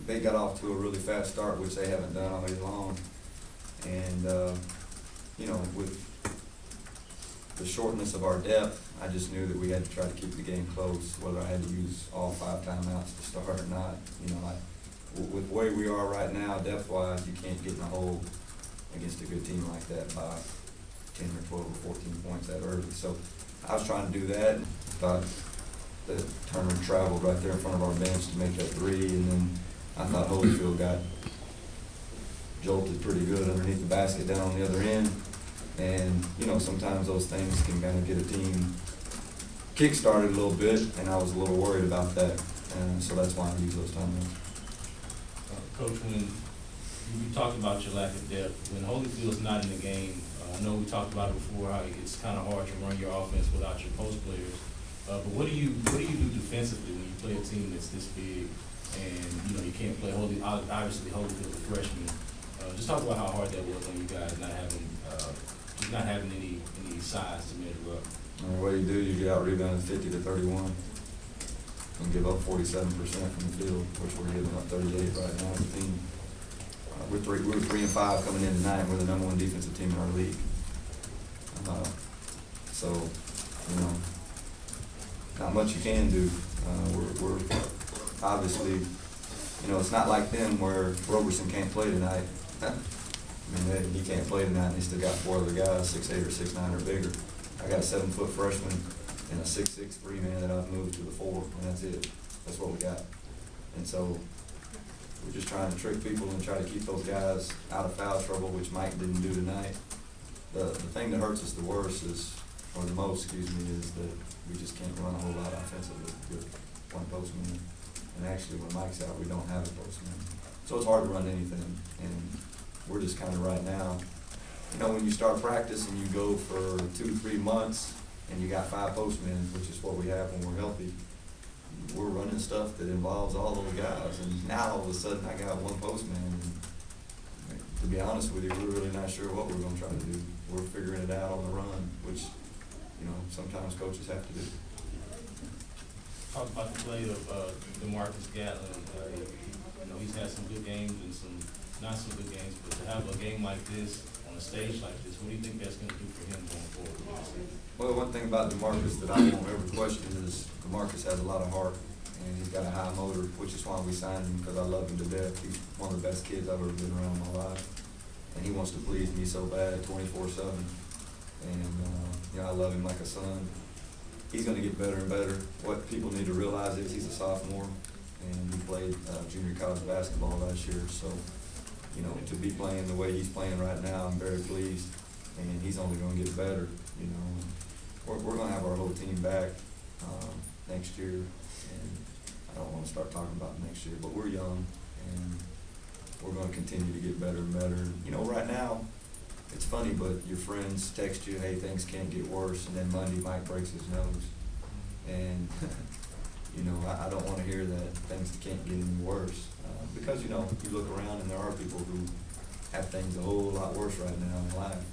they got off to a really fast start, which they haven't done all year long. And, you know, with the shortness of our depth, I just knew that we had to try to keep the game close, whether I had to use all 5 timeouts to start or not. You know, with the way we are right now, depth-wise, you can't get in a hole against a good team like that by 10 or 12 or 14 points that early. So I was trying to do that, and thought that Turner traveled right there in front of our bench to make that 3, and then I thought Holyfield got jolted pretty good underneath the basket down on the other end. And, you know, sometimes those things can kind of get a team kick-started a little bit, and I was a little worried about that. And so that's why I use those timeouts. Coach, when you talked about your lack of depth, when Holyfield's not in the game, I know we talked about it before, how it's kind of hard to run your offense without your post players. But what do you do defensively when you play a team that's this big, and you know you can't play obviously Holyfield's a freshman. Just talk about how hard that was on you guys not having any size to measure up. What do? You get out rebounded 50 to 31 and give up 47% from the field, which we're giving up 38 right now as a team. We were 3 and 5 coming in tonight. We're the #1 defensive team in our league. So, you know, not much you can do. We're obviously, you know, it's not like them where Roberson can't play tonight. I mean, he can't play tonight, and they still got 4 other guys, 6'8" or 6'9" or bigger. I got a 7-foot freshman and a 6'6" 3-man that I've moved to the 4, and that's it. That's what we got. And so we're just trying to trick people and try to keep those guys out of foul trouble, which Mike didn't do tonight. The thing that hurts us the worst is, or the most, excuse me, is that we just can't run a whole lot offensively with one postman. And actually, when Mike's out, we don't have a postman. So it's hard to run anything. And we're just kind of right now, you know, when you start practice and you go for 2-3 months and you got 5 postmen, which is what we have when we're healthy, we're running stuff that involves all those guys. And now all of a sudden I got 1 postman. And to be honest with you, we're really not sure what we're going to try to do. We're figuring it out on the run, which, you know, sometimes coaches have to do. Talk about the play of DeMarcus Gatlin. You know, he's had some good games and some not so good games, but to have a game like this on a stage like this, what do you think that's going to do for him going forward? Well, one thing about DeMarcus that I won't ever question is DeMarcus has a lot of heart, and he's got a high motor, which is why we signed him, because I love him to death. He's one of the best kids I've ever been around in my life, and he wants to please me so bad 24/7. And you know, I love him like a son. He's going to get better and better. What people need to realize is he's a sophomore, and he played junior college basketball last year. So, you know, to be playing the way he's playing right now, I'm very pleased, and he's only going to get better. You know, we're going to have our whole team back next year, and I don't want to start talking about next year, but we're young, and we're going to continue to get better and better. You know, right now, it's funny, but your friends text you, hey, things can't get worse, and then Monday Mike breaks his nose. And, you know, I don't want to hear that things can't get any worse. Because, you know, you look around and there are people who have things a whole lot worse right now in life.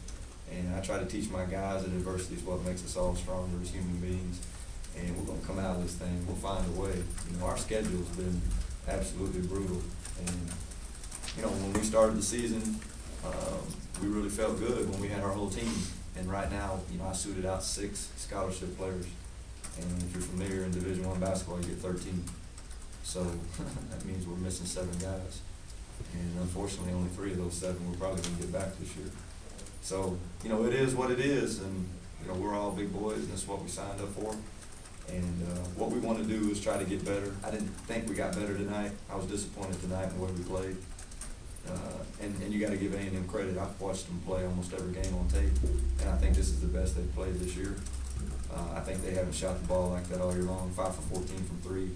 And I try to teach my guys that adversity is what makes us all stronger as human beings. And we're going to come out of this thing. We'll find a way. You know, our schedule's been absolutely brutal. And, you know, when we started the season, we really felt good when we had our whole team. And right now, you know, I suited out 6 scholarship players. And if you're familiar in Division I basketball, you get 13. So that means we're missing 7 guys. And unfortunately, only 3 of those 7 we're probably going to get back this year. So, you know, it is what it is. And, you know, we're all big boys, and that's what we signed up for. And what we want to do is try to get better. I didn't think we got better tonight. I was disappointed tonight in the way we played. And you got to give A&M credit. I've watched them play almost every game on tape, and I think this is the best they've played this year. I think they haven't shot the ball like that all year long. 5 for 14 from 3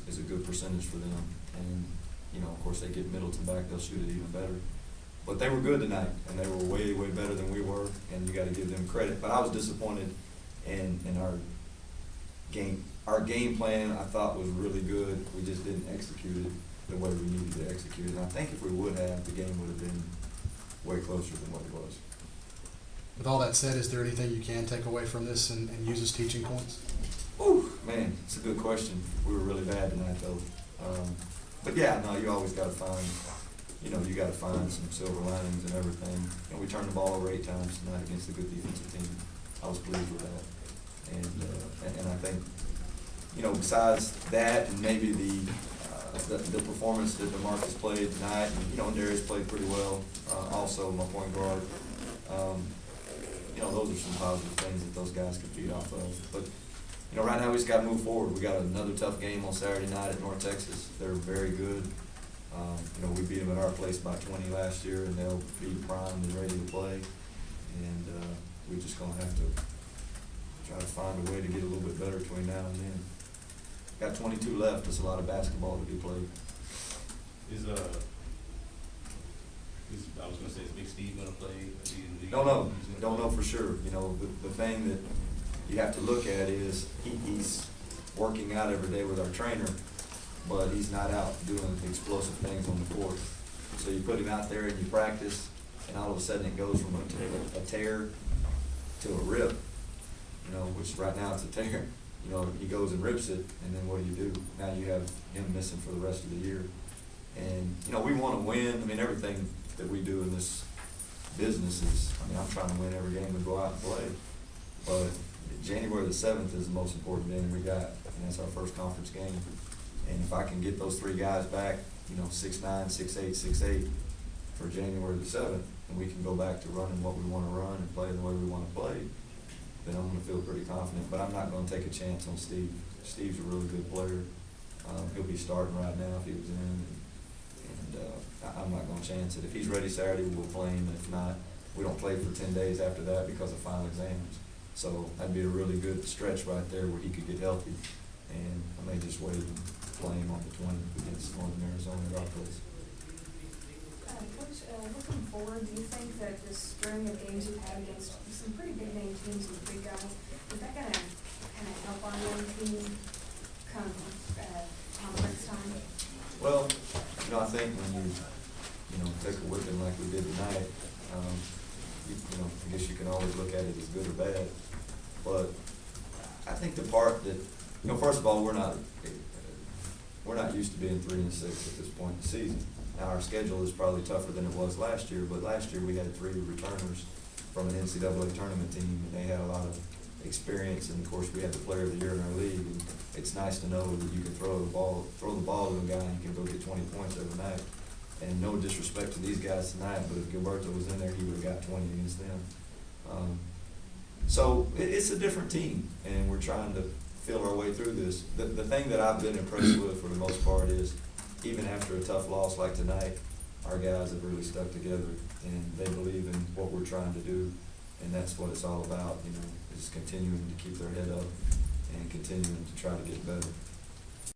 is a good percentage for them. And, you know, of course, they get Middleton back, they'll shoot it even better. But they were good tonight, and they were way, way better than we were, and you got to give them credit. But I was disappointed in our game. Our game plan, I thought, was really good. We just didn't execute it the way we needed to execute it. And I think if we would have, the game would have been way closer than what it was. With all that said, is there anything you can take away from this and use as teaching points? Ooh, man, it's a good question. We were really bad tonight, though. But yeah, no, you always gotta find, you gotta find some silver linings and everything. And we turned the ball over 8 times tonight against a good defensive team. I was pleased with that. And I think, besides that and maybe the performance that DeMarcus played tonight, and Darius played pretty well, also my point guard. Those are some positive things that those guys can feed off of. But, right now we just gotta move forward. We got another tough game on Saturday night at North Texas. They're very good. We beat them at our place by 20 last year, and they'll be primed and ready to play. And we're just gonna have to try to find a way to get a little bit better between now and then. Got 22 left. There's a lot of basketball to be played. I was gonna say, is Big Steve gonna play? Don't know for sure. The thing that you have to look at is he's working out every day with our trainer, but he's not out doing explosive things on the court. So you put him out there and you practice, and all of a sudden it goes from a tear to a rip, which right now it's a tear. He goes and rips it, and then what do? Now you have him missing for the rest of the year. And, we want to win. Everything that we do in this business is, I'm trying to win every game we go out and play. But January the 7th is the most important game we got, and that's our first conference game. And if I can get those 3 guys back, 6'9", 6'8", 6'8", for January the 7th, and we can go back to running what we want to run and playing the way we want to play, then I'm going to feel pretty confident. But I'm not going to take a chance on Steve. Steve's a really good player. He'll be starting right now if he was in. I'm not going to chance it. If he's ready Saturday, we'll play him. If not, we don't play for 10 days after that because of final exams. So that'd be a really good stretch right there where he could get healthy. And I may just wait and play him on the 20th against Northern Arizona at our place. Coach, looking forward, do you think that this string of games you've had against some pretty big name teams and big guys, is that going to kind of help our young team come conference time? Well, I think when you take a whipping like we did tonight, I guess you can always look at it as good or bad. But I think the part that, first of all, we're not used to being 3-6 at this point in the season. Now our schedule is probably tougher than it was last year, but last year we had 3 returners from an NCAA tournament team, and they had a lot of experience, and of course we had the player of the year in our league. And it's nice to know that you can throw the ball to a guy and you can go get 20 points every night. And no disrespect to these guys tonight, but if Gilberto was in there, he would have got 20 against them. So it's a different team, and we're trying to feel our way through this. The thing that I've been impressed with for the most part is, even after a tough loss like tonight, our guys have really stuck together, and they believe in what we're trying to do, and that's what it's all about, is continuing to keep their head up and continuing to try to get better.